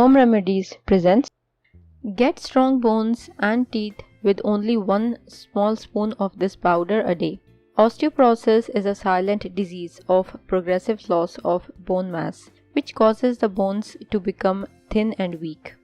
Home Remedies presents Get strong bones and teeth with only 1 small spoon of this powder a day. Osteoporosis is a silent disease of progressive loss of bone mass, which causes the bones to become thin and weak.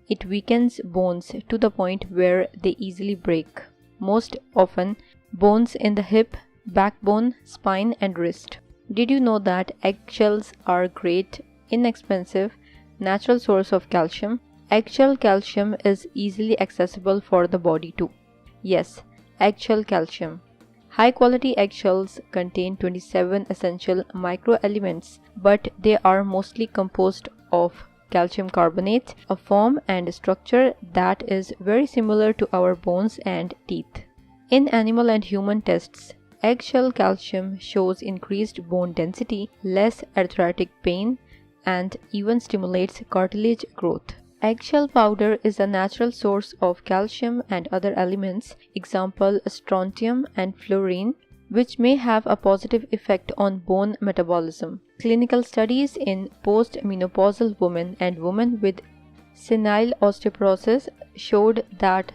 It weakens bones to the point where they easily break. Most often, bones in the hip, backbone, spine, and wrist. Did you know that eggshells are great, inexpensive, natural source of calcium? Eggshell calcium is easily accessible for the body too. Yes, eggshell calcium. High-quality eggshells contain 27 essential microelements, but they are mostly composed of calcium carbonate, a form and structure that is very similar to our bones and teeth. In animal and human tests, eggshell calcium shows increased bone density, less arthritic pain, and even stimulates cartilage growth. Eggshell powder is a natural source of calcium and other elements, example strontium and fluorine, which may have a positive effect on bone metabolism. Clinical studies in post-menopausal women and women with senile osteoporosis showed that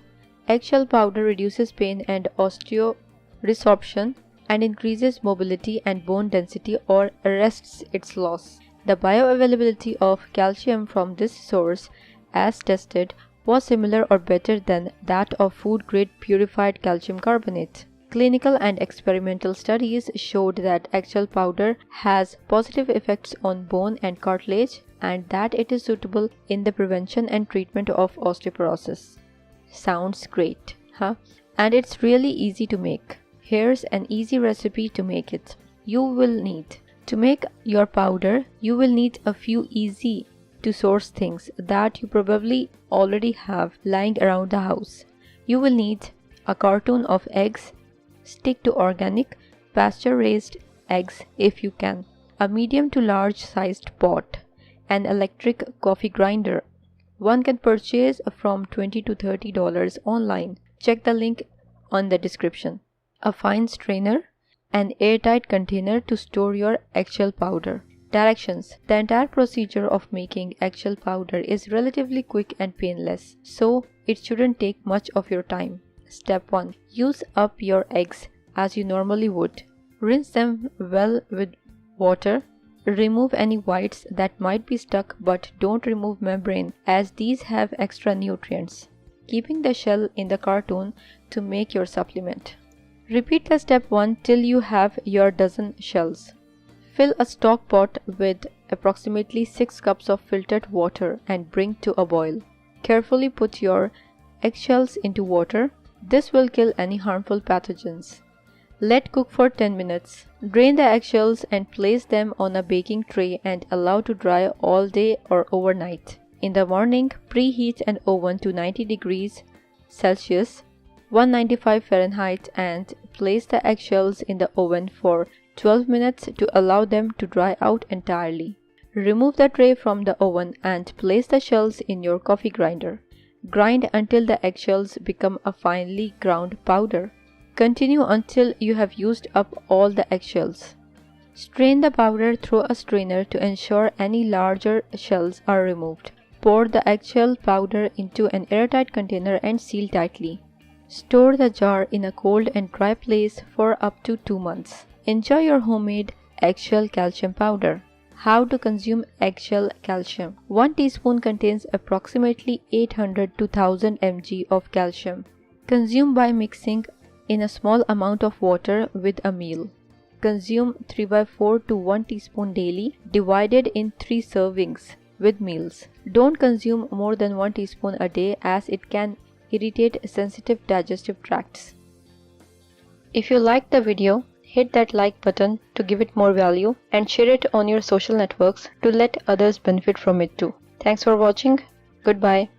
eggshell powder reduces pain and osteoresorption and increases mobility and bone density or arrests its loss. The bioavailability of calcium from this source, as tested, was similar or better than that of food-grade purified calcium carbonate. Clinical and experimental studies showed that eggshell powder has positive effects on bone and cartilage and that it is suitable in the prevention and treatment of osteoporosis. Sounds great, huh? And it's really easy to make. Here's an easy recipe to make it. To make your powder, you will need a few easy to source things that you probably already have lying around the house. You will need a carton of eggs. Stick to organic, pasture-raised eggs if you can, a medium to large sized pot, an electric coffee grinder. One can purchase from $20 to $30 online. Check the link on the description. A fine strainer, an airtight container to store your eggshell powder. Directions. The entire procedure of making eggshell powder is relatively quick and painless, so it shouldn't take much of your time. Step 1. Use up your eggs as you normally would. Rinse them well with water. Remove any whites that might be stuck, but don't remove membrane as these have extra nutrients, keeping the shell in the carton to make your supplement. Repeat the step 1 till you have your dozen shells. Fill a stock pot with approximately 6 cups of filtered water and bring to a boil. Carefully put your eggshells into water. This will kill any harmful pathogens. Let cook for 10 minutes. Drain the eggshells and place them on a baking tray and allow to dry all day or overnight. In the morning, preheat an oven to 90 degrees Celsius, 195 Fahrenheit, and place the eggshells in the oven for 12 minutes to allow them to dry out entirely. Remove the tray from the oven and place the shells in your coffee grinder. Grind until the eggshells become a finely ground powder. Continue until you have used up all the eggshells. Strain the powder through a strainer to ensure any larger shells are removed. Pour the eggshell powder into an airtight container and seal tightly. Store the jar in a cold and dry place for up to 2 months. Enjoy your homemade eggshell calcium powder. How to consume eggshell calcium. 1 teaspoon contains approximately 800 to 1000 mg of calcium. Consume by mixing in a small amount of water with a meal. Consume 3/4 to 1 teaspoon daily, divided in 3 servings with meals. Don't consume more than 1 teaspoon a day as it can irritate sensitive digestive tracts. If you liked the video, hit that like button to give it more value and share it on your social networks to let others benefit from it too. Thanks for watching. Goodbye.